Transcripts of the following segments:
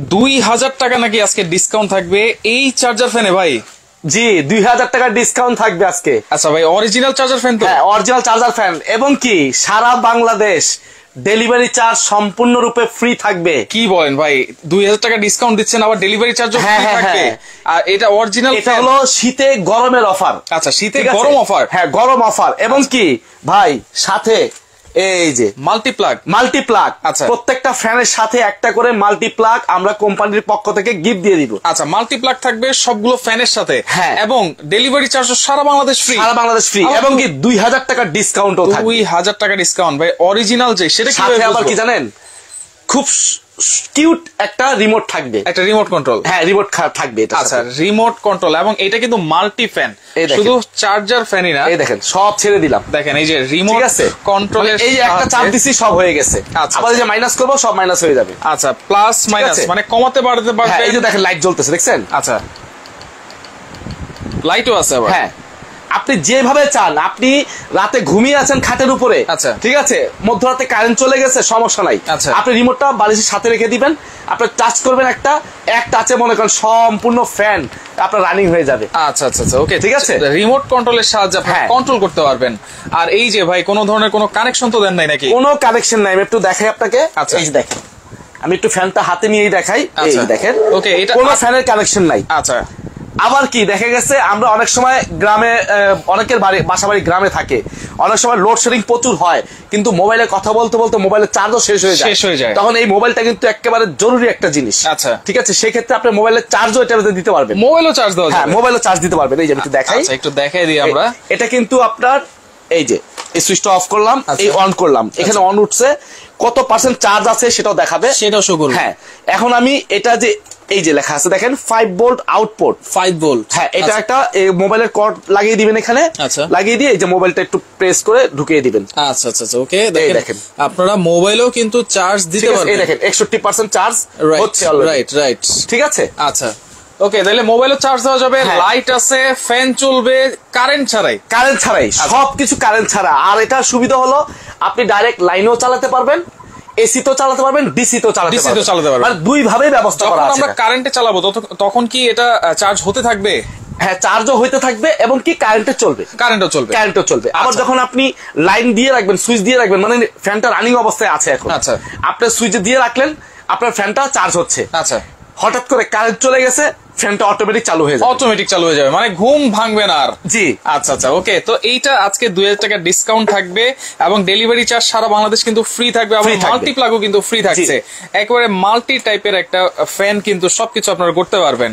2000 টাকা নাকি আজকে ডিসকাউন্ট থাকবে এই চার্জার ফ্যানে ভাই? জি 2000 টাকা ডিসকাউন্ট থাকবে আজকে। আচ্ছা ভাই, অরিজিনাল চার্জার ফ্যান তো? হ্যাঁ অরিজিনাল চার্জার ফ্যান, এবং কি সারা বাংলাদেশ ডেলিভারি চার্জ সম্পূর্ণরূপে ফ্রি থাকবে। কি বলেন ভাই, 2000 টাকা ডিসকাউন্ট দিচ্ছেন, আবার ডেলিভারি চার্জও ফ্রি থাকবে? আর এটা অরিজিনাল, এটা হলো শীতে গরমের অফার। আচ্ছা শীতে গরম অফার? হ্যাঁ গরম অফার, এবং কি ভাই সাথে এই যে মাল্টিপ্লাগ, আচ্ছা প্রত্যেকটা ফ্যানের সাথে একটা করে মাল্টিপ্লাগ আমরা কোম্পানির পক্ষ থেকে গিফট দিয়ে দিব। আচ্ছা মাল্টিপ্লাগ থাকবে সবগুলো ফ্যানের সাথে? হ্যাঁ, এবং ডেলিভারি চার্জ সারা বাংলাদেশ ফ্রি? সারা বাংলাদেশ ফ্রি, এবং কি 2000 টাকা ডিসকাউন্টও থাকবে। 2000 টাকা ডিসকাউন্ট ভাই, অরিজিনাল যে সেটা কি আবার কি জানেন, খুব কিউট একটা রিমোট থাকবে, একটা রিমোট কন্ট্রোল। হ্যাঁ রিমোট থাকবে এটা। আচ্ছা রিমোট কন্ট্রোল, এবং এটা কিন্তু মাল্টি ফ্যান, শুধু চার্জার ফ্যানই না। এই দেখেন সব ছেড়ে দিলাম, দেখেন এই যে রিমোট কন্ট্রোলের, এই যে একটা চাপ দিছি সব হয়ে গেছে। আবার এই যে মাইনাস করব সব মাইনাস হয়ে যাবে। আচ্ছা প্লাস মাইনাস মানে কমাতে বাড়াতে পারবে। এই যে দেখেন লাইট জ্বলতেছে, দেখছেন? আচ্ছা লাইটও আছে আবার। হ্যাঁ আপনি যেভাবে চান, আপনি রাতে ঘুমিয়ে আছেন খাটের উপরে, আচ্ছা ঠিক আছে, মধ্যরাতে কারেন্ট চলে গেছে, সমস্যা নাই, আচ্ছা আপনি রিমোটটা বালিশের সাথে রেখে দিবেন, আপনি টাচ করবেন এক টাচে মনে করেন সম্পূর্ণ ফ্যান আপনার রানিং হয়ে যাবে। আচ্ছা আচ্ছা আচ্ছা ওকে, ঠিক আছে। রিমোট কন্ট্রোলের সাহায্যে আপনি কন্ট্রোল করতে পারবেন। আর এই যে ভাই কোনো ধরনের কোনো কানেকশন তো দেন নাই নাকি? কোনো কানেকশন নাই, আমি একটু দেখাই আপনাকে। আচ্ছা এই যে দেখেন, আমি একটু ফ্যানটা হাতে নিয়েই দেখাই। এই দেখেন ওকে, এটা কোনো ফ্যানের কানেকশন নাই। আচ্ছা আবার কি দেখা গেছে, আমরা অনেক সময় গ্রামে, অনেকের বাসা বাড়ি গ্রামে থাকে, অনেক সময় লোডশেডিং প্রচুর হয়, কিন্তু মোবাইলে কথা বলতে বলতে মোবাইলের চার্জও শেষ হয়ে যায়, তখন এই মোবাইলটা কিন্তু একেবারে জরুরি একটা জিনিস। আচ্ছা ঠিক আছে, সেক্ষেত্রে আপনি মোবাইলের চার্জও এটা দিতে পারবেন। মোবাইলও চার্জ দেওয়া হ্যাঁ মোবাইলও চার্জ দিতে পারবেন। এই যে একটু দেখাই, একটু দেখাই দিই আমরা। এটা কিন্তু আপনার এই যে এই সুইচটা অফ করলাম, এই অন করলাম, এখানে অন উঠছে, কত পার্সেন্ট চার্জ আছে সেটাও দেখাবে, সেটাও শো করবে। হ্যাঁ এখন আমি এটা যে এই যে লেখা আছে দেখেন 5 ভোল্ট আউটপুট, 5 ভোল্ট। হ্যাঁ এটা একটা মোবাইলের কর্ড লাগিয়ে দিবেন এখানে, লাগিয়ে দিয়ে এই যে মোবাইলটা একটু প্রেস করে ঢুকিয়ে দিবেন। আচ্ছা আচ্ছা ওকে, দেখেন আপনারা মোবাইলেও কিন্তু চার্জ দিতে পারবেন। এই দেখেন 61% চার্জ হচ্ছে অলরেডি। রাইট ঠিক আছে। আচ্ছা ওকে, তাহলে মোবাইলও চার্জ দেওয়া যাবে, লাইট আছে, ফ্যান চলবে কারেন্ট ছাড়াই, সবকিছু কারেন্ট ছাড়া। আর এটা সুবিধা হলো আপনি ডাইরেক্ট লাইনেও চালাতে পারবেন, এসি তো চালাতে পারবেন, ডিসি তো চালাতে পারবেন, মানে দুই ভাবে ব্যবস্থা করা আছে। আমরা কারেন্টে চালাবো তখন কি এটা চার্জ হতে থাকবে? হ্যাঁ চার্জও হইতে থাকবে, এবং কি কারেন্টও চলবে। আবার যখন আপনি লাইন দিয়ে রাখবেন, সুইচ দিয়ে রাখবেন, মানে ফ্যানটা রানিং অবস্থায় আছে এখন, আচ্ছা আপনি সুইচ দিয়ে রাখলেন, আপনার ফ্যানটা চার্জ হচ্ছে, আচ্ছা হঠাৎ করে কারেন্ট চলে গেছে, ফ্যানটা অটোমেটিক চালু হয়ে যাবে, মানে ঘুম ভাঙবে না আর। জি আচ্ছা আচ্ছা ওকে, তো এইটা আজকে 2000 টাকা ডিসকাউন্ট থাকবে, এবং ডেলিভারি চার্জ সারা বাংলাদেশ কিন্তু ফ্রি থাকবে, এবং মাল্টিপ্লাগও কিন্তু ফ্রি থাকছে। একেবারে মাল্টি টাইপের একটা ফ্যান, কিন্তু সবকিছু আপনারা করতে পারবেন।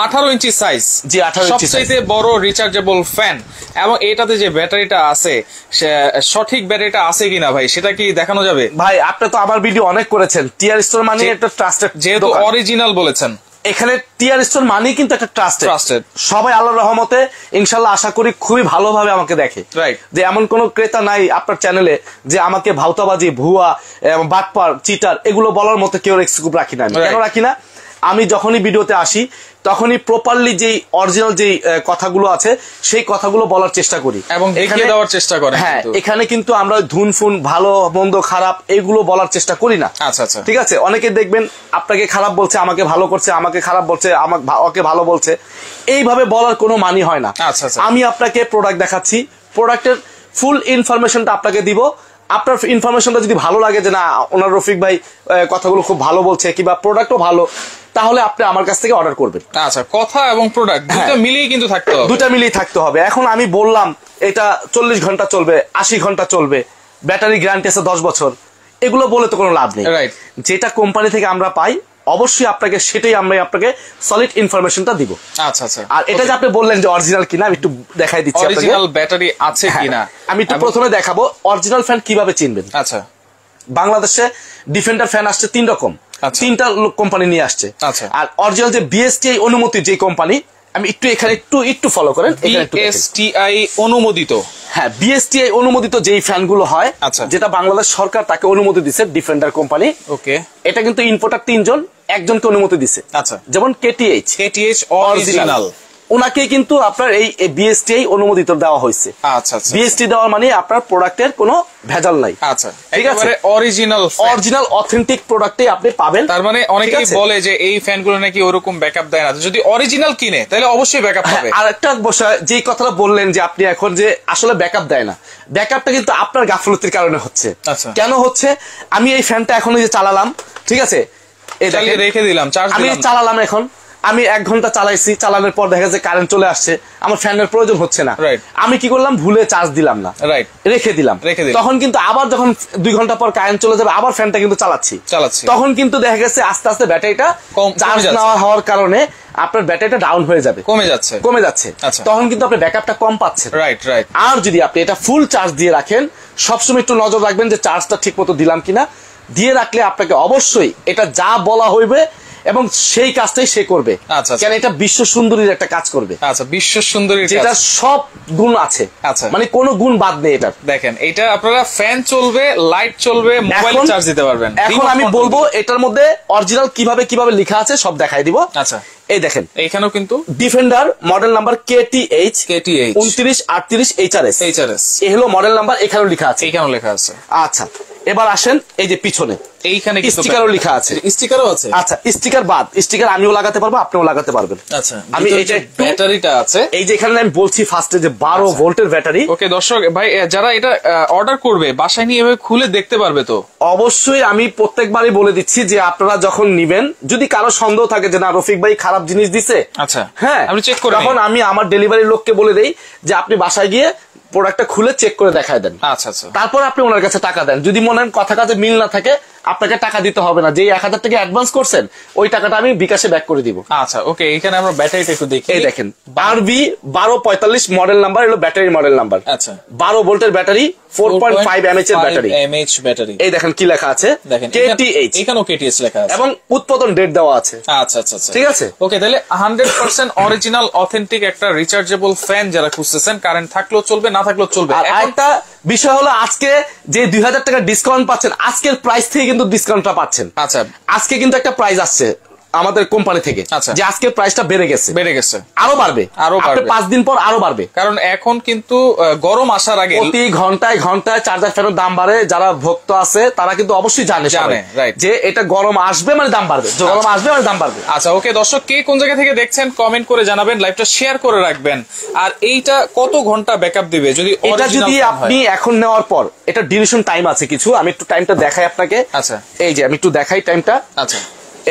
18 ইঞ্চি সাইজ, জি 18 ইঞ্চি সবচেয়ে বড় রিচার্জেবল ফ্যান, এবং এটাতে যে ব্যাটারিটা আছে সঠিক ব্যাটারিটা আছে কিনা ভাই সেটা কি দেখানো যাবে? ভাই আপনি তো আমার ভিডিও অনেক করেছেন, টিআর স্টোর মানে একটা ট্রাস্টেড, যেহেতু অরিজিনাল বলেছেন, এখানে টিআর স্টোর মানে কিন্তু একটা ট্রাস্টেড। সবাই আল্লাহর রহমতে ইনশাআল্লাহ আশা করি খুবই ভালোভাবে আমাকে দেখে, রাইট, যে এমন কোন ক্রেতা নাই আপনার চ্যানেলে যে আমাকে ভাউতাবাজি, ভুয়া, বাটপার, চিটার এগুলো বলার মতো কেউ এক্সকিউজ রাখি না। কেন রাখি না? আমি যখনই ভিডিওতে আসি তখনই প্রপারলি যেই অরিজিনাল যেই কথাগুলো আছে সেই কথাগুলো বলার চেষ্টা করি, এবং দেখিয়ে দেওয়ার চেষ্টা করি। হ্যাঁ এখানে কিন্তু আমরা ধুনফুন, ভালো মন্দ, খারাপ এগুলো বলার চেষ্টা করি না। আচ্ছা আচ্ছা ঠিক আছে। অনেকে দেখবেন আপনাকে খারাপ বলছে, আমাকে ভালো করছে, আমাকে খারাপ বলছে, আমাকে ভালো বলছে, এইভাবে বলার কোনো মানি হয় না। আচ্ছা আচ্ছা আমি আপনাকে প্রোডাক্ট দেখাচ্ছি, প্রোডাক্টের ফুল ইনফরমেশনটা আপনাকে দিব। আপনার ইনফরমেশনটা যদি ভালো লাগে যে না ওনার রফিক ভাই কথাগুলো খুব ভালো বলছে, কিংবা প্রোডাক্টও ভালো, তাহলে আপনি আমার কাছ থেকে অর্ডার করবেন। আচ্ছা, কথা এবং প্রোডাক্ট দুটো মিলিয়ে কিন্তু থাকতে হবে, দুটো মিলিয়ে থাকতে হবে। এখন আমি বললাম এটা 40 ঘন্টা চলবে, 80 ঘন্টা চলবে, ব্যাটারি গ্যারান্টি আছে 10 বছর, এগুলো বলে তো কোনো লাভ নেই। রাইট, যেটা কোম্পানি থেকে আমরা পাই অবশ্যই আপনাকে সেটাই আমরা আপনাকে সলিড ইনফরমেশনটা দিব। আচ্ছা আচ্ছা। আর এটা যে আপনি বললেন যে অরিজিনাল কিনা, আমি একটু দেখাই দিচ্ছি। অরিজিনাল ব্যাটারি আছে কিনা আমি একটু প্রথমে দেখাবো অরিজিনাল ফ্যান কিভাবে চিনবেন। আচ্ছা, বাংলাদেশে ডিফেন্ডার ফ্যান আসছে 3 রকম, 3টা কোম্পানি নিয়ে আসছে। আচ্ছা, আর অরিজিনাল যে বিএসটিআই অনুমতি যে কোম্পানি, আমি এখানে একটু ফলো করেন, বিএসটিআই অনুমোদিত। হ্যাঁ, বিএসটিআই অনুমোদিত যেই ফ্যানগুলো হয়, যেটা বাংলাদেশ সরকার তাকে অনুমতি দিচ্ছে, ডিফেন্ডার কোম্পানি। ওকে, এটা কিন্তু ইম্পোর্টার 3 জন, একজনকে অনুমতি দিচ্ছে। আচ্ছা, যেমন কেটিএইচ অরিজিনাল, ওনাকে কিন্তু আপনার এই বিএসটি অনুমোদিত দেওয়া হয়েছে। আচ্ছা আচ্ছা, বিএসটি দেওয়া মানে আপনার প্রোডাক্টের কোনো ভেজাল নাই। আচ্ছা, ঠিক আছে, অরিজিনাল অথেন্টিক প্রোডাক্টই আপনি পাবেন। তার মানে অনেকেই বলে যে এই ফ্যানগুলো নাকি ওরকম ব্যাকআপ দেয় না, যদি অরিজিনাল কিনে তাহলে অবশ্যই ব্যাকআপ পাবে। আর একটা বিষয়, যে কথাটা বললেন যে আপনি এখন যে আসলে ব্যাকআপ দেয় না, ব্যাকআপটা কিন্তু আপনার গাফলতির কারণে হচ্ছে। কেন হচ্ছে? আমি এই ফ্যানটা এখন যে চালালাম, ঠিক আছে, রেখে দিলাম, আমি চালালাম, এখন আমি 1 ঘন্টা চালাইছি, চালানোর পর দেখা যাচ্ছে কারেন্ট চলে আসছে, আমার ফ্যানের প্রয়োজন হচ্ছে না, আমি কি করলাম, ভুলে চার্জ দিলাম না, রেখে দিলাম। তখন কিন্তু আবার যখন 2 ঘন্টা পর কারেন্ট চলে যাবে, আবার ফ্যানটা কিন্তু চালাচ্ছি, তখন কিন্তু দেখা গেছে আস্তে আস্তে ব্যাটারিটা চার্জ না হওয়ার কারণে আপনার ব্যাটারিটা ডাউন হয়ে যাবে, কমে যাচ্ছে। তখন কিন্তু আপনি ব্যাকআপটা কম পাচ্ছেন। আর যদি আপনি এটা ফুল চার্জ দিয়ে রাখেন, সবসময় একটু নজর রাখবেন যে চার্জটা ঠিক মতো দিলাম কিনা, দিয়ে রাখলে আপনাকে অবশ্যই এটা যা বলা হইবে এবং সেই কাজটাই সে করবে। কেন এটা বিশ্ব সুন্দরীর একটা কাজ করবে। আচ্ছা, বিশ্ব সুন্দরী যেটা সব গুণ আছে, মানে কোনো গুণ বাদ নেই এটা। দেখেন, এটা আপনারা ফ্যান চলবে, লাইট চলবে, মোবাইল চার্জ দিতে পারবেন। এখন আমি বলবো এটার মধ্যে অরিজিনাল কিভাবে লেখা আছে সব দেখাই দিব। আচ্ছা, এই দেখেন, এখানেও কিন্তু defender model number KTH 2938 HRS, এই হলো মডেল নাম্বার, এখানেও লেখা আছে। আচ্ছা, এবার আসেন এই যে পিছনে এইখানে স্টিকারও লেখা আছে। স্টিকারও আছে? আচ্ছা, স্টিকার বাদ, স্টিকার আমিও লাগাতে পারবো, আপনিও লাগাতে পারবেন। আচ্ছা, আমি এই যে ব্যাটারিটা আছে, এই যে এখানে আমি বলছি ফার্স্টে যে 12 ভোল্টের ব্যাটারি। ওকে দর্শক ভাই, যারা এটা অর্ডার করবে বাসায় নিয়ে এভাবে খুলে দেখতে পারবে তো? অবশ্যই, আমি প্রত্যেকবারই বলে দিচ্ছি যে আপনারা যখন নিবেন, যদি কারো সন্দেহ থাকে যে না রফিক ভাই খারাপ জিনিস দিছে, আচ্ছা হ্যাঁ, আপনি চেক করে, তখন আমি আমার ডেলিভারি লোককে বলে দেই যে আপনি বাসায় গিয়ে প্রোডাক্টটা খুলে চেক করে দেখায় দেন। আচ্ছা আচ্ছা, তারপর আপনি ওনার কাছে টাকা দেন। যদি মনে হয় কথা কাজে মিল না থাকে, আপনাকে টাকা দিতে হবে না, যে 1000 টাকা অ্যাডভান্স করছেন ওই টাকাটা আমি বিকাশে ব্যাক করে দিব। আচ্ছা, ওকে, এখানে আমরা ব্যাটারিটা একটু দেখি। এই দেখেন, RV 1245 মডেল নাম্বার, এলো ব্যাটারি মডেল নাম্বার। আচ্ছা, 12 ভোল্টের ব্যাটারি, 4.5 mAh এর ব্যাটারি। এই দেখেন কি লেখা আছে, KTH, এখানেও KTH লেখা আছে এবং উৎপাদন ডেট দেওয়া আছে। আচ্ছা আচ্ছা, ঠিক আছে, ওকে। তাহলে 100% অরিজিনাল অথেন্টিক একটা রিচার্জেবল ফ্যান যারা খুঁজতেছেন, কারেন্ট থাকলেও চলবে, না থাকলেও চলবে। আর একটা বিষয় হলো, আজকে যে 2000 টাকা ডিসকাউন্ট পাচ্ছেন, আজকের প্রাইস থেকে কিন্তু ডিসকাউন্টটা পাচ্ছেন। আচ্ছা, আজকে কিন্তু একটা প্রাইস আসছে আমাদের কোম্পানি থেকে, যে আজকে প্রাইসটা বেড়ে গেছে, আরো বাড়বে, 5 দিন পর আরো বাড়বে। কারণ এখন কিন্তু গরম আসার আগে প্রতি ঘন্টায় চার্জার ফ্যানের দাম বাড়ে। যারা ভক্ত আছে তারা কিন্তু অবশ্যই জানে যে এটা গরম আসবে মানে দাম বাড়বে, গরম আসবে মানে দাম বাড়বে। আচ্ছা, ওকে দর্শক, কে কোন জায়গা থেকে দেখছেন কমেন্ট করে জানাবেন, লাইভটা শেয়ার করে রাখবেন। আর এইটা কত ঘন্টা ব্যাকআপ দিবে? এটা যদি আপনি এখন নেওয়ার পর, এটা ডিউরেশন টাইম আছে কিছু, আমি একটু টাইমটা দেখাই আপনাকে। আচ্ছা, এই যে আমি একটু দেখাই টাইমটা। আচ্ছা,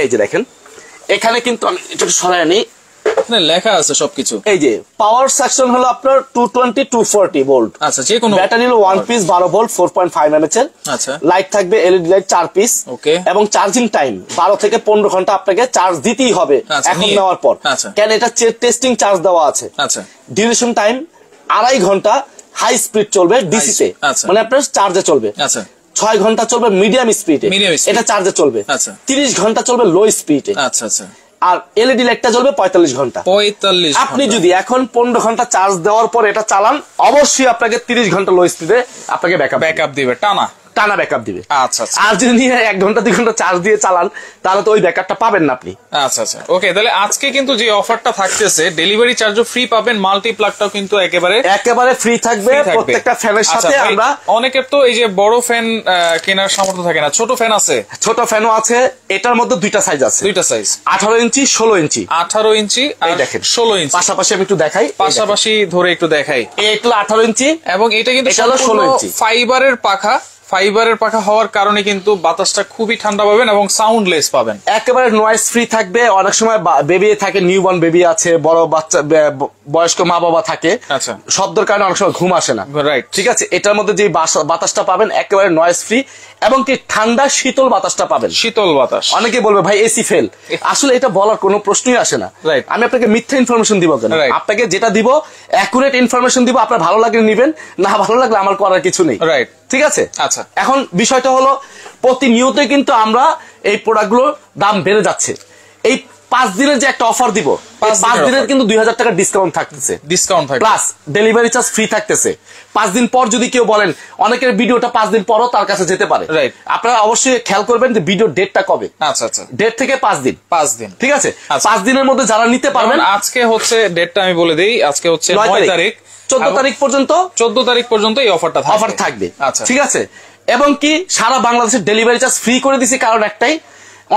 এই যে দেখেন, এখানে কিন্তু আমি একটু সরাই নিই, লেখা আছে সবকিছু। এই যে পাওয়ার সেকশন হলো আপনার 220 240 ভোল্ট। আচ্ছা, যে কোনো ব্যাটারি হলো 1 পিস 12 ভোল্ট 4.5 mAh এর। আচ্ছা, লাইট থাকবে LED লাইট 4 পিস। ওকে, এবং চার্জিং টাইম 12 থেকে 15 ঘন্টা আপনাকে চার্জ দিতেই হবে এখন নেওয়ার পর। কেন এটা টেস্টিং চার্জ দেওয়া আছে। আচ্ছা, ডিউরেশন টাইম 2.5 ঘন্টা হাই স্পিড চলবে ডিসি তে, মানে আপনার চার্জে চলবে। আচ্ছা, 6 ঘন্টা চলবে মিডিয়াম স্পিডে, এটা চার্জে চলবে। আচ্ছা, 30 ঘন্টা চলবে লো স্পিডে। আচ্ছা আচ্ছা, আর LED লাইটটা জ্বলবে 45 ঘন্টা। আপনি যদি এখন 15 ঘন্টা চার্জ দেওয়ার পর এটা চালান, অবশ্যই আপনাকে 30 ঘন্টা লো স্পিডে আপনাকে ব্যাকআপ দিবে, টানা ব্যাকআপ দিবে। আচ্ছা, আর যদি 1 ঘন্টা 2 ঘন্টা চার্জ দিয়ে চালান, তাহলে তো ওই ব্যাকআপটা পাবেন না আপনি। আচ্ছা আচ্ছা, ওকে। তাহলে আজকে কিন্তু যে অফারটা থাকতেছে, ডেলিভারি চার্জও ফ্রি পাবেন, মাল্টি প্লাগটাও কিন্তু একেবারে ফ্রি থাকবে প্রত্যেকটা ফ্যানের সাথে। আমরা অনেকের তো এই যে বড় ফ্যান কেনার সামর্থ্য থাকে না, ছোট ফ্যান আছে, ছোট ফ্যানও আছে। এটার মধ্যে দুইটা সাইজ আছে, 18 ইঞ্চি 16 ইঞ্চি। 18 ইঞ্চি আর 16 ইঞ্চি পাশাপাশি আমি একটু দেখাই, পাশাপাশি ধরে একটু দেখাই। এটা 18 ইঞ্চি এবং এটা কিন্তু 16 ইঞ্চি ফাইবারের পাখা হওয়ার কারণে কিন্তু বাতাসটা খুবই ঠান্ডা পাবেন এবং সাউন্ডলেস পাবেন, একেবারে নয়েজ ফ্রি থাকবে। অনেক সময় বেবি থাকে, নিউবর্ন বেবি আছে, বড় বাচ্চা বয়স্ক মা বাবা থাকে, শব্দের কারণে অনেক সময় ঘুম আসে না। ঠিক আছে, এটার মধ্যে যে বাতাসটা পাবেন একেবারে নয়েজ ফ্রি, এবং কি ঠান্ডা শীতল বাতাসটা পাবেন, শীতল বাতাস। অনেকে বলবে ভাই এসি ফেল, আসলে এটা বলার কোনো প্রশ্নই আসে না। আমি আপনাকে মিথ্যা ইনফরমেশন দিব কেন? আপনাকে যেটা দিব অ্যাকুরেট ইনফরমেশন দিব, আপনার ভালো লাগলে নিবেন, না ভালো লাগলে আমার করার কিছু নেই। ঠিক আছে। আচ্ছা, এখন বিষয়টা হলো প্রতিনিয়তই কিন্তু আমরা এই প্রোডাক্টগুলোর দাম বেড়ে যাচ্ছে। এই 5 দিনের যে একটা অফার দিব, 5 দিনের কিন্তু 2000 টাকা ডিসকাউন্ট থাকতেছে, ডিসকাউন্ট থাকবে, প্লাস ডেলিভারি চার্জ ফ্রি থাকতেছে। 5 দিন পর যদি কেউ বলেন, অনেকের ভিডিওটা 5 দিন পরও তার কাছে যেতে পারে, আপনারা অবশ্যই খেয়াল করবেন যে ভিডিও ডেটটা কবে। আচ্ছা আচ্ছা, ডেট থেকে 5 দিন, 5 দিন, ঠিক আছে। 5 দিনের মধ্যে যারা নিতে পারবেন, আজকে হচ্ছে ডেটটা আমি বলে দেই, আজকে হচ্ছে 9 তারিখ, 14 তারিখ পর্যন্ত, 14 তারিখ পর্যন্ত এই অফারটা থাকবে। আচ্ছা, ঠিক আছে। এবং কি সারা বাংলাদেশের ডেলিভারি চার্জ ফ্রি করে দিছি, কারণ একটাই,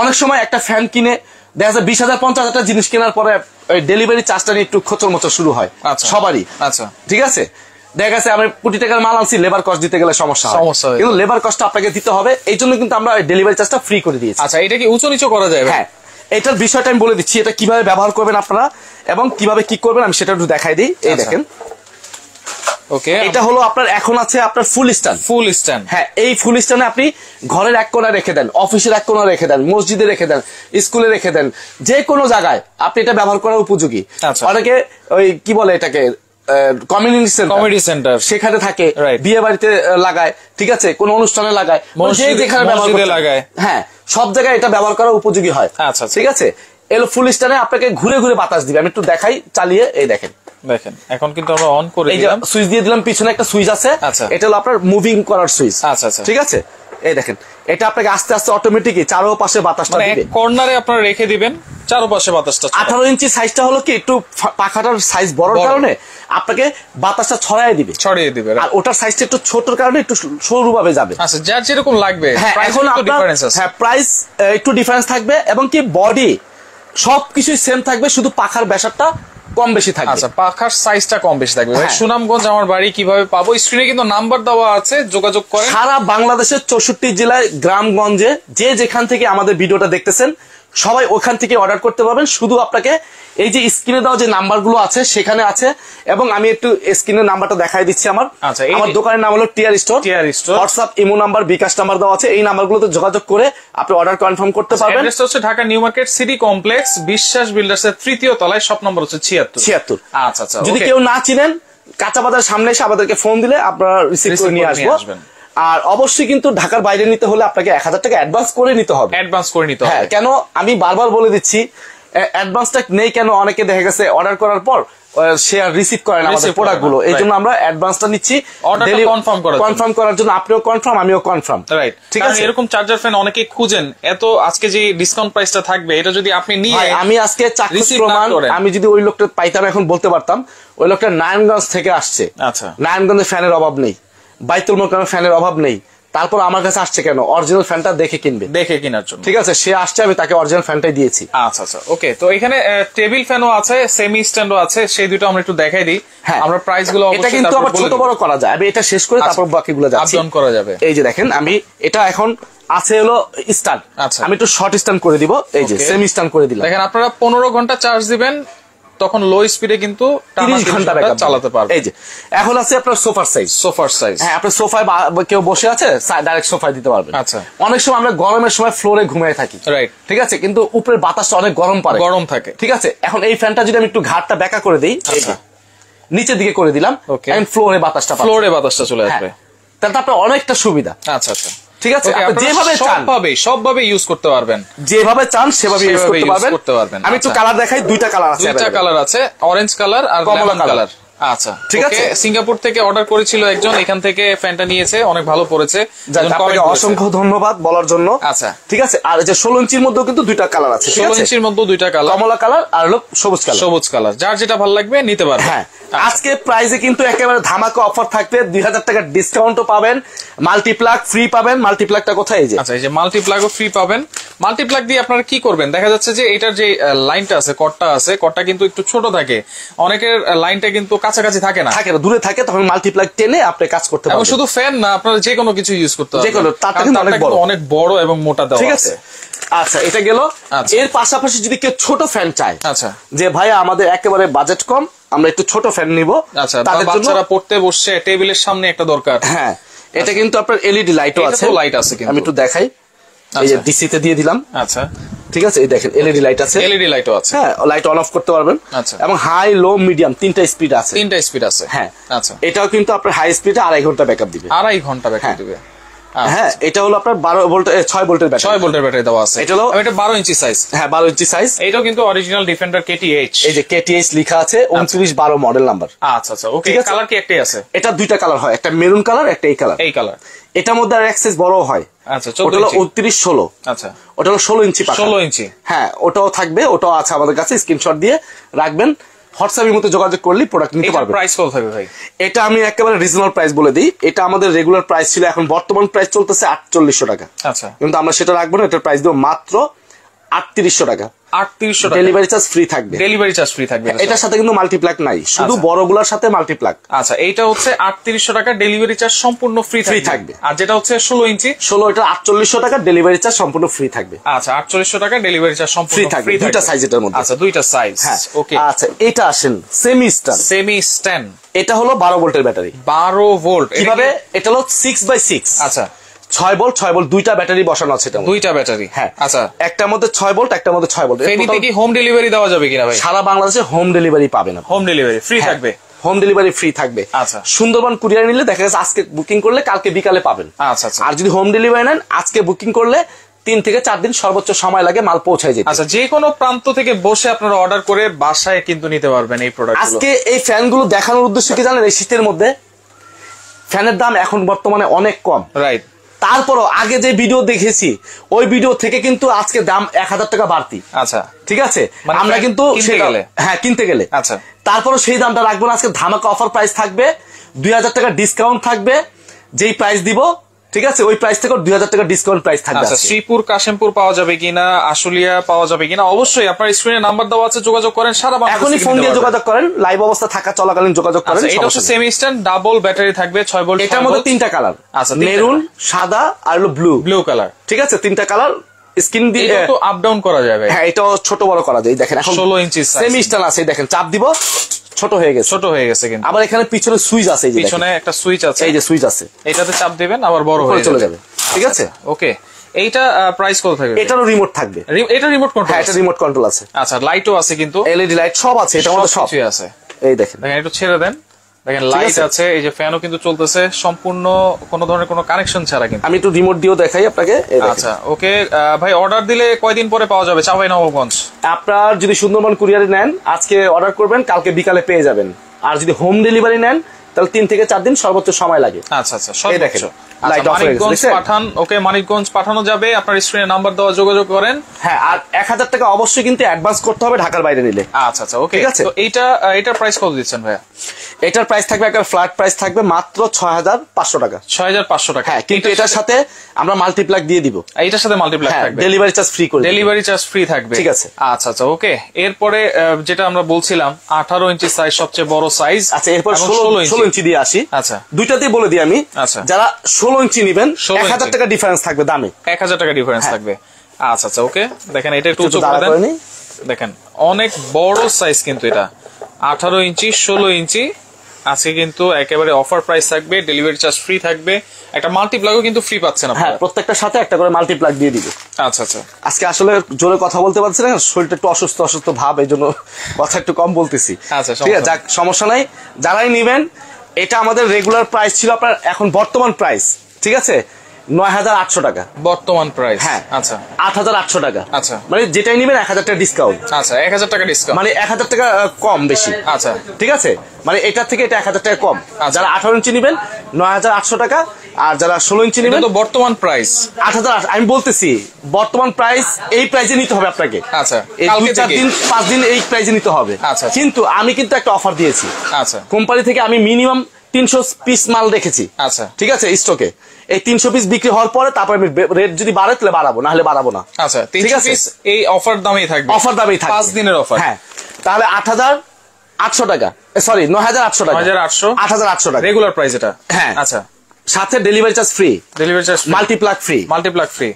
অনেক সময় একটা ফ্যান কিনে দেখা যায় 20,000 50,000 টাকা জিনিস কেনার পরে ওই ডেলিভারি চার্জটা নিয়ে একটু খোঁচর মোচর শুরু হয় সবারই। আচ্ছা, ঠিক আছে। দেখা গেছে আমি কোটি টাকার মাল আনছি, লেবার কস্ট দিতে গেলে সমস্যা হয়, কিন্তু লেবার কস্ট আপনাকে দিতে হবে, এই জন্য কিন্তু আমরা ডেলিভারি চার্জটা ফ্রি করে দিয়েছি। আচ্ছা, এটা কি উঁচু নিচু করা যায়? হ্যাঁ, এটার বিষয়টা আমি বলে দিচ্ছি, এটা কিভাবে ব্যবহার করবেন আপনারা এবং কিভাবে কি করবেন আমি সেটা একটু দেখাই দিই। এই দেখেন, ওকে, এটা হলো আপনার এখন আছে আপনার ফুল স্ট্যান্ড। ফুল স্ট্যান্ড, হ্যাঁ, এই ফুল স্ট্যান্ডে আপনি ঘরের এক কোণা রেখে দেন, অফিসের এক কোণা রেখে দেন, মসজিদে রেখে দেন, স্কুলে রেখে দেন, যে কোনো জায়গায় আপনি এটা ব্যবহার করার উপযোগী। অনেকে ওই কি বলে এটাকে কমিউনিটি সেন্টার, সেখানে থাকে, বিয়ে বাড়িতে লাগায়, ঠিক আছে, কোন অনুষ্ঠানে লাগায়, যেখানে ব্যবহার লাগায়, হ্যাঁ, সব জায়গায় এটা ব্যবহার করার উপযোগী হয়। আচ্ছা, ঠিক আছে। এলো ফুল স্ট্যান্ডে আপনাকে ঘুরে ঘুরে বাতাস দিবে। আমি একটু দেখাই চালিয়ে, এই দেখেন, এখন কিন্তু আমরা অন করে দিলাম, সুইচ দিয়ে দিলাম, পিছনে একটা সুইচ আছে, এটা হলো আপনার মুভিং করার সুইচ। আচ্ছা, ঠিক আছে। এই দেখেন, এটা আপনাকে আস্তে আস্তে অটোমেটিকই চারোপাশে বাতাসটা দিবে, কর্নারে আপনারা রেখে দিবেন, চারোপাশে বাতাসটা। 18 ইঞ্চি সাইজটা হলো কি একটু পাখাটার সাইজ বড় কারণে আপনাকে বাতাসটা ছড়িয়ে দিবে, আর ওটার সাইজটা একটু ছোটর কারণে একটু সরু ভাবে যাবে। আচ্ছা, যার যেরকম লাগবে। এখন হ্যাঁ, প্রাইস একটু ডিফারেন্স থাকবে, এবং কি বডি সবকিছুই সেম থাকবে, শুধু পাখার ব্যাসারটা কম বেশি থাকবে। আচ্ছা, পাখার সাইজটা কম বেশি থাকবে। সুনামগঞ্জ আমার বাড়ি কিভাবে পাবো? স্ক্রিনে কিন্তু নাম্বার দেওয়া আছে, যোগাযোগ করেন। সারা বাংলাদেশের 64 জেলায় গ্রামগঞ্জে যে যেখান থেকে আমাদের ভিডিওটা দেখতেছেন সবাই ওখান থেকে অর্ডার করতে পারবেন। শুধু আপনাকে এই যে স্ক্রিনে দেওয়া যে নাম্বারগুলো আছে সেখানে আছে, এবং আমি একটু স্ক্রিনের নাম্বারটা দেখাই দিচ্ছি। আমার দোকানের নাম হলো TR store. WhatsApp, imo number, bKash number দেওয়া আছে, এই নাম্বারগুলোতে যোগাযোগ করে আপনি অর্ডার কনফার্ম করতে পারবেন। অ্যাড্রেসটা হচ্ছে Dhaka new market city complex, বিশ্বাস বিল্ডার্সের 3য় তলায়, শপ নম্বর হচ্ছে 76। আচ্ছা আচ্ছা, যদি কেউ না চিনেন, কাঁচা বাজার সামনে এসে আমাদেরকে ফোন দিলে আপনারা রিসিভ করে নিয়ে আসবেন। আর অবশ্যই কিন্তু ঢাকার বাইরে নিতে হলে আপনাকে 1000 টাকা অ্যাডভান্স করে নিতে হবে। হ্যাঁ, কেন আমি বারবার বলে দিচ্ছি, অ্যাডভান্সটা নেই কেন, অনেকে দেখা গেছে অর্ডার করার পর সে আর রিসিভ করে না আমাদের প্রোডাক্ট গুলো, এই জন্য আমরা অ্যাডভান্সটা নিচ্ছি কনফার্ম করার জন্য। আপনিও কনফার্ম, আমিও কনফার্ম, রাইট? ঠিক আছে। এরকম চার্জার ফ্যান অনেকেই খুঁজেন, এত আজকে যে ডিসকাউন্ট প্রাইসটা থাকবে, এটা যদি আপনি নিয়ে, আমি আজকে চাক্ষুষ প্রমাণ, আমি যদি ওই লোকটা পাইতাম এখন বলতে পারতাম, ওই লোকটা নারায়ণগঞ্জ থেকে আসছে। আচ্ছা, নারায়ণগঞ্জে ফ্যানের অভাব নেই, বাইতুল মোকাররমে ফ্যানের অভাব নেই, তারপর আমার কাছে আসছে কেন? অরিজিনাল ফ্যানটা দেখে কিনবে, দেখে কেনার জন্য। ঠিক আছে, সে আসছে, আমি তাকে অরিজিনাল ফ্যানটাই দিয়েছি। আচ্ছা আচ্ছা, ওকে। তো এখানে টেবিল ফ্যানও আছে, সেমি স্ট্যান্ডও আছে, সেই দুটো আমরা একটু দেখাই দিই। হ্যাঁ, আমরা প্রাইস গুলো এটা কিন্তু আবার ছোট বড় করা যায়, আমি এটা শেষ করে তারপর বাকিগুলো যাচ্ছি, আপডাউন করা যাবে। এই যে দেখেন, আমি এটা এখন আছে হলো স্ট্যান্ড, আমি একটু শর্ট স্ট্যান্ড করে দিব, এই যে সেমি স্ট্যান্ড করে দিলাম। দেখেন, আপনারা 15 ঘন্টা চার্জ দিবেন, তখন লো স্পিডে কিন্তু 30 ঘন্টা চালাতে পারবেন। এই যে এখন আছে আপনার সোফার সাইজ, হ্যাঁ, আপনার সোফায় কেউ বসে আছে, ডাইরেক্ট সোফায় দিতে পারবেন। আচ্ছা, অনেক সময় আমরা গরমের সময় ফ্লোরে ঘুমিয়ে থাকি, রাইট? ঠিক আছে, কিন্তু উপরের বাতাসটা অনেক গরম থাকে, ঠিক আছে। এখন এই ফ্যানটা যদি আমি একটু ঘাটটা ব্যাকা করে দিই, নিচের দিকে করে দিলাম, ফ্লোরে বাতাসটা চলে আসবে, তাহলে আপনার অনেকটা সুবিধা। আচ্ছা আচ্ছা, ঠিক আছে, যেভাবে চান সবভাবে ইউজ করতে পারবেন, যেভাবে চান সেভাবে ইউজ করতে পারবেন। আমি একটু কালার দেখাই, দুইটা কালার আছে, অরেঞ্জ কালার আর কমলা কালার। আচ্ছা, ঠিক আছে। সিঙ্গাপুর থেকে অর্ডার করেছিল একজন, এখান থেকে ফ্যানটা নিয়েছে, অনেক ভালো পড়েছে, অসংখ্য ধন্যবাদ বলার জন্য। আচ্ছা, ঠিক আছে। আর যে 16 ইঞ্চির মধ্যেও কিন্তু দুইটা কালার আছে, 16 ইঞ্চির মধ্যেও দুইটা কালার, কমলা কালার আর হলো সবুজ কালার, যার যেটা ভালো লাগবে নিতে পারবেন। হ্যাঁ, আজকে প্রাইসে কিন্তু একেবারে ধামাকা অফার থাকবে, 2000 টাকা ডিসকাউন্টও পাবেন, মাল্টিপ্লাগ ফ্রি পাবেন। মাল্টিপ্লাগটা কোথায়? এই যে, আচ্ছা, এই যে মাল্টিপ্লাগও ফ্রি পাবেন। মাল্টিপ্লাগ দিয়ে আপনারা কি করবেন? দেখা যাচ্ছে যে এটার যে লাইনটা আছে, কর্ডটা কিন্তু একটু ছোট থাকে, অনেকের লাইনটা কিন্তু কাছাকাছি থাকে না, দূরে থাকে, তখন মাল্টিপ্লাগ টেনে আপনি কাজ করতে পারবেন। এবং শুধু ফ্যান না, আপনারা যে কোনো কিছু ইউজ করতে পারবেন, যে কোনো, তারটা কিন্তু অনেক বড় এবং মোটা দেওয়া, ঠিক আছে। আচ্ছা, এটা গেল। এর পাশাপাশি যদি কেউ ছোট ফ্যান চায়, আচ্ছা, যে ভাই আমাদের একেবারে বাজেট কম, আমরা একটু ছোট ফ্যান নিব, আচ্ছা, তাদের জন্য বাচ্চারা পড়তে বসছে, টেবিলের সামনে একটা দরকার। হ্যাঁ, এটা কিন্তু আপনার এলইডি লাইটও আছে, আমি একটু দেখাই, এই যে ডিসি তে দিয়ে দিলাম। আচ্ছা, ঠিক আছে, এই দেখেন এলইডি লাইট আছে, এলইডি লাইটও আছে, হ্যাঁ, লাইট অন অফ করতে পারবেন। আচ্ছা, এবং হাই লো মিডিয়াম তিনটা স্পিড আছে, হ্যাঁ। আচ্ছা, এটাও কিন্তু আপনার হাই স্পিডে 2.5 ঘন্টা ব্যাকআপ দিবে, 2.5 ঘন্টা ব্যাকআপ দিবে। হ্যাঁ, এটা হলো আপনার 12 ভোল্ট 6 ভোল্টের ব্যাটারি, 6 ভোল্টের ব্যাটারি দেওয়া আছে। এটা হলো এটা 12 ইঞ্চি সাইজ। হ্যাঁ 12 ইঞ্চি সাইজ। এটাও কিন্তু অরিজিনাল ডিফেন্ডার KTH, এই যে KTH লেখা আছে 2912 মডেল নাম্বার। আচ্ছা আচ্ছা ওকে। কালার কি একটাই আছে? এটা দুইটা কালার হয়, একটা মেরুন কালার, একটা এই কালার। এই কালার, এটার মধ্যে আর অ্যাক্সেস বড় হয়। আচ্ছা, ওটা হলো 2916। আচ্ছা, ওটা হলো 16 ইঞ্চি পাখা। 16 ইঞ্চি, হ্যাঁ ওটাও থাকবে, ওটাও আছে আমাদের কাছে, স্ক্রিনশট দিয়ে রাখবেন। হোয়াটসঅ্যাপের মধ্যে যোগাযোগ করলে প্রোডাক্ট নিতে পারবেন। প্রাইস কত থাকবে ভাই? এটা আমি একেবারে রিজনেবল প্রাইস বলে দিই। এটা আমাদের রেগুলার প্রাইস ছিল, এখন বর্তমান প্রাইস চলতেছে 4800 টাকা। আচ্ছা, কিন্তু আমরা সেটা রাখবো না, এটার প্রাইস দেবো মাত্র 3800 টাকা। 3800 টাকা ডেলিভারি চার্জ ফ্রি থাকবে। ডেলিভারি চার্জ ফ্রি থাকবে। এটার সাথে কিন্তু মাল্টিপ্লাক নাই, শুধু বড়গুলোর সাথে মাল্টিপ্লাক। আচ্ছা, এইটা হচ্ছে 3800 টাকা, ডেলিভারি চার্জ সম্পূর্ণ ফ্রি থাকবে। আর যেটা হচ্ছে 16 ইঞ্চি, 16 এটা 4800 টাকা, ডেলিভারি চার্জ সম্পূর্ণ ফ্রি থাকবে। আচ্ছা, 4800 টাকা, ডেলিভারি চার্জ সম্পূর্ণ ফ্রি থাকবে। দুইটা সাইজ এটার মধ্যে। আচ্ছা, দুইটা সাইজ। হ্যাঁ ওকে। আচ্ছা, এটা আসেন সেমি স্ট্যান্ড। এটা হলো 12 ভোল্টের ব্যাটারি। 12 ভোল্ট। কিভাবে? এটা হলো 6x6। আচ্ছা, 6 ভোল্ট 6 ভোল্ট দুইটা ব্যাটারি বসানো আছে এটা। দুইটা ব্যাটারি। হ্যাঁ। আচ্ছা, একটার মধ্যে 6 ভোল্ট, একটার মধ্যে 6 ভোল্ট। ফেনীতে কি হোম ডেলিভারি দেওয়া যাবে কিনা ভাই? সারা বাংলাদেশে হোম ডেলিভারি পাবেন। হোম ডেলিভারি ফ্রি থাকবে। হোম ডেলিভারি ফ্রি থাকবে। আচ্ছা, সুন্দরবন কুরিয়ার নিলে দেখা যাচ্ছে আজকে বুকিং করলে কালকে বিকালে পাবেন। আচ্ছা আচ্ছা। আর যদি হোম ডেলিভারি নেন, আজকে বুকিং করলে 3 থেকে 4 দিন সর্বোচ্চ সময় লাগে মাল পৌঁছায় যেতে। আচ্ছা, যে কোনো প্রান্ত থেকে বসে আপনারা অর্ডার করে বাসায় কিন্তু নিতে পারবেন এই প্রোডাক্ট। আজকে এই ফ্যানগুলো দেখানোর উদ্দেশ্য কি জানেন? এই শীতের মধ্যে ফ্যানের দাম এখন বর্তমানে অনেক কম, রাইট? তারপরও আগে যে ভিডিও দেখেছি ওই ভিডিও থেকে কিন্তু আজকে দাম 1000 টাকা বাড়তি। আচ্ছা, ঠিক আছে, আমরা কিন্তু হ্যাঁ কিনতে গেলে। আচ্ছা, তারপরও সেই দামটা রাখবো না, আজকে ধামাকা অফার প্রাইস থাকবে, 2000 টাকা ডিসকাউন্ট থাকবে। যেই প্রাইস দিব, ঠিক আছে, ওই প্রাইস থেকে 2000 টাকা ডিসকাউন্ট প্রাইস থাকবে। আচ্ছা, শ্রীপুর কাশিমপুর পাওয়া যাবে কিনা, আশুলিয়া পাওয়া যাবে কিনা, অবশ্যই আপনার স্ক্রিনে নাম্বার দেওয়া আছে, যোগাযোগ করেন। সারা বাংলাদেশে এখনই ফোন দিয়ে যোগাযোগ করেন, লাইভ অবস্থা থাকা চলাকালীন যোগাযোগ করেন। এটা হচ্ছে সেমি স্ট্যান্ড, ডাবল ব্যাটারি থাকবে, 6 ভোল্ট। এটার মধ্যে 3টা কালার। আচ্ছা, মেরুন, সাদা আর হলো ব্লু কালার। ঠিক আছে, 3টা কালার। স্ক্রিন দিয়ে তো আপ ডাউন করা যাবে। হ্যাঁ, এটাও ছোট বড় করা যায়। দেখেন এখন 16 ইঞ্চি সেমি স্ট্যান্ড আছে, দেখেন চাপ দিব ছোট হয়ে গেছে কিন্তু। আবার এখানে পিছনে সুইচ আছে, পিছনে একটা সুইচ আছে, এই যে সুইচ আছে, এটাতে চাপ দিবেন আবার বড় হয়ে চলে যাবে। ঠিক আছে, ওকে। এইটা প্রাইস কত থাকবে? এটারও রিমোট থাকবে। এটা রিমোট কন্ট্রোল? হ্যাঁ, এটা রিমোট কন্ট্রোল আছে। আচ্ছা, লাইটও আছে কিন্তু, এলইডি লাইট সব আছে এটার মধ্যে, সব আছে। এই দেখেন, একটু ছেড়ে দেন, দেখেন লাইট আছে, এই যে ফ্যানও কিন্তু চলতেছে সম্পূর্ণ কোনো ধরনের কোনো কানেকশন ছাড়া কিন্তু। আমি একটু রিমোট দিয়েও দেখাই আপনাকে। আচ্ছা, ওকে ভাই, অর্ডার দিলে কয়দিন পরে পাওয়া যাবে চাঁপাইনবাবগঞ্জ? আপনার যদি সুন্দরবন কুরিয়ারে নেন, আজকে অর্ডার করবেন, কালকে বিকালে পেয়ে যাবেন। আর যদি হোম ডেলিভারি নেন, তাহলে 3 থেকে 4 দিন সর্বোচ্চ সময় লাগে। আচ্ছা আচ্ছা, এই দেখেন মানিকগঞ্জ পাঠান। ওকে, মানিকগঞ্জ পাঠানো যাবে, আপনার স্ক্রিনে নাম্বার দেওয়া, যোগাযোগ করেন। হ্যাঁ, আর 1000 টাকা অবশ্যই কিন্তু অ্যাডভান্স করতে হবে ঢাকার বাইরে নিলে। আচ্ছা আচ্ছা, ওকে। তো এটার প্রাইস কত দিচ্ছেন ভাইয়া? এটার প্রাইস থাকবে, একটা ফ্ল্যাট প্রাইস থাকবে মাত্র 6500 টাকা। 6500 টাকা। হ্যাঁ, কিন্তু এটার সাথে আমরা মাল্টিপ্লাক দিয়ে দিব। এটার সাথে মাল্টিপ্লাক থাকবে, ডেলিভারি চার্জ ফ্রি করে, ডেলিভারি চার্জ ফ্রি থাকবে। ঠিক আছে, আচ্ছা আচ্ছা, ওকে। এরপরে যেটা আমরা বলছিলাম 18 ইঞ্চি সাইজ, সবচেয়ে বড় সাইজ। আচ্ছা, এরপর 16 ইঞ্চি দিয়ে আসি। আচ্ছা, দুইটাতেই বলে দিই আমি। আচ্ছা, যারা 16 ইঞ্চি নেবেন, 1000 টাকা ডিফারেন্স থাকবে দামে, 1000 টাকা ডিফারেন্স থাকবে। আচ্ছা আচ্ছা, ওকে। দেখেন এটা একটু উঁচু করে দেন, দেখেন অনেক বড় সাইজ কিন্তু এটা, 18 ইঞ্চি 16 ইঞ্চি। আজকে কিন্তু একেবারে অফার প্রাইস থাকবে, ডেলিভারি চার্জ ফ্রি থাকবে, একটা মাল্টিপ্লাগও কিন্তু ফ্রি পাচ্ছেন আপনারা। হ্যাঁ, প্রত্যেকটার সাথে একটা করে মাল্টিপ্লাক দিয়ে দিবে। আচ্ছা আচ্ছা, আজকে আসলে জোরে কথা বলতে পারছি না, শরীরটা একটু অসুস্থ ভাব, এই জন্য কথা একটু কম বলতেছি। আচ্ছা, ঠিক আছে, যাক, সমস্যা নাই। যারাই নিবেন, এটা আমাদের রেগুলার প্রাইস ছিল আপনার, এখন বর্তমান প্রাইস, ঠিক আছে, 9800 টাকা বর্তমান প্রাইস। হ্যাঁ, আচ্ছা, 8800 টাকা। আচ্ছা, মানে যেটাই নিবেন 1000 টাকা ডিসকাউন্ট। আচ্ছা, 1000 টাকা ডিসকাউন্ট, মানে 1000 টাকা কম বেশি। আচ্ছা, ঠিক আছে, মানে এটা থেকে এটা 1000 টাকা কম। যারা 18 ইঞ্চি নিবেন 9800 টাকা, আর যারা 16 ইঞ্চি নিবেন তো বর্তমান প্রাইস 8000। আমি বলতেছি বর্তমান প্রাইস, এই প্রাইসে নিতে হবে আপনাকে। আচ্ছা, এই 2-4 দিন 5 দিন এই প্রাইসে নিতে হবে। আচ্ছা, কিন্তু আমি কিন্তু একটা অফার দিয়েছি। আচ্ছা, কোম্পানি থেকে আমি মিনিমাম 300 পিস মাল রেখেছি। আচ্ছা, ঠিক আছে, স্টকে। এই 300 পিস বিক্রি হওয়ার পরে তারপর আমি রেট যদি বাড়ে তাহলে বাড়াবো, না হলে বাড়াবো না। আচ্ছা, 300 পিস এই অফার দামেই থাকবে, অফার দামেই থাকবে, 5 দিনের অফার। হ্যাঁ, তাহলে 8800 টাকা, সরি 9800 টাকা, 8800 টাকা রেগুলার প্রাইস এটা। হ্যাঁ, আচ্ছা, সাথে delivery charge free, delivery charge multiplug free, multiplug free.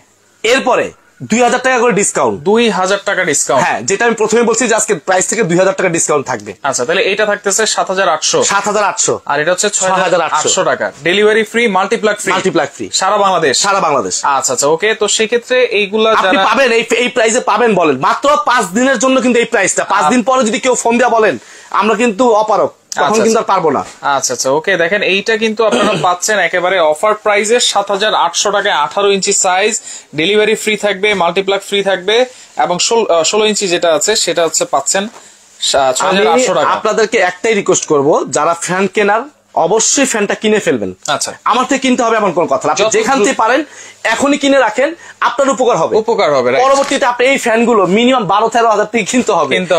এরপরে 2000 টাকা করে ডিসকাউন্ট, 2000 টাকা ডিসকাউন্ট। হ্যাঁ, যেটা আমি প্রথমে বলছি যে আজকে প্রাইস থেকে 2000 টাকা ডিসকাউন্ট থাকবে। আচ্ছা, তাহলে এটা থাকতেছে 7800, আর এটা হচ্ছে 6800 টাকা, ডেলিভারি ফ্রি, মাল্টিপ্লাক ফ্রি, সারা বাংলাদেশ। আচ্ছা আচ্ছা, ওকে। তো সেক্ষেত্রে এইগুলা আপনি পাবেন, এই প্রাইসে পাবেন, বলেন মাত্র 5 দিনের জন্য কিন্তু এই প্রাইসটা। 5 দিন পরে যদি কেউ ফোন দেওয়া বলেন আমরা কিন্তু অপারক, তখন কিন্তু আর পারবো না। আচ্ছা আচ্ছা ওকে, দেখেন এইটা কিন্তু আপনারা পাচ্ছেন একেবারে অফার প্রাইসে ৭৮০০ টাকায়, 18 ইঞ্চি সাইজ, ডেলিভারি ফ্রি থাকবে, মাল্টিপ্লাগ ফ্রি থাকবে, এবং 16 ইঞ্চি যেটা আছে সেটা হচ্ছে পাচ্ছেন ৬৮০০ টাকা। আপনাদেরকে একটাই রিকোয়েস্ট করব, যারা ফ্যান কেনার অবশ্যই ফ্যানটা কিনে ফেলবেন। আচ্ছা, আমার থেকে কিনতে হবে এমন কোন কথা না, আপনি যেখান থেকে পারেন এখনই কিনে রাখেন, আপনার উপকার হবে। পরবর্তীতে আপনি এই ফ্যানগুলো মিনিমাম ১২-১৩ হাজার থেকে কিনতে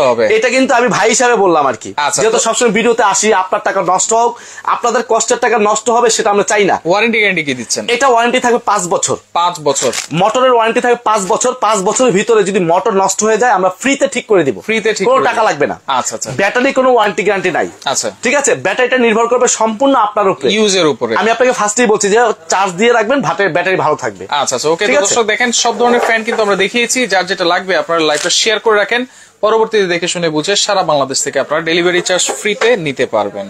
হবে। এটা কিন্তু আমি ভাই হিসাবে বললাম আর কি, যেহেতু সবসময় ভিডিওতে আসি, আপনার টাকা নষ্ট হোক, আপনাদের কষ্টের টাকা নষ্ট হবে সেটা আমরা চাই না। ওয়ারেন্টি গ্যারান্টি কি দিচ্ছেন? এটা ওয়ারেন্টি থাকবে 5 বছর। 5 বছর মোটরের ওয়ারেন্টি থাকবে 5 বছর। 5 বছরের ভিতরে যদি মোটর নষ্ট হয়ে যায় আমরা ফ্রিতে ঠিক করে দিব, কোনো টাকা লাগবে না। আচ্ছা আচ্ছা, ব্যাটারি কোনো ওয়ারেন্টি গ্যারান্টি নাই। আচ্ছা ঠিক আছে, ব্যাটারিটা নির্ভর করবে সম্পূর্ণ আপনার উপরে, ইউজের উপরে। আমি আপনাকে ফার্স্টেই বলছি যে চার্জ দিয়ে রাখবেন, ব্যাটারি ভালো থাকবে। আচ্ছা আচ্ছা ওকে, দর্শক দেখেন সব ধরনের ফ্যান কিন্তু আমরা দেখিয়েছি, যার যেটা লাগবে আপনারা লাইভটা শেয়ার করে রাখেন, পরবর্তীতে দেখে শুনে বুঝে সারা বাংলাদেশ থেকে আপনারা ডেলিভারি চার্জ ফ্রিতে নিতে পারবেন।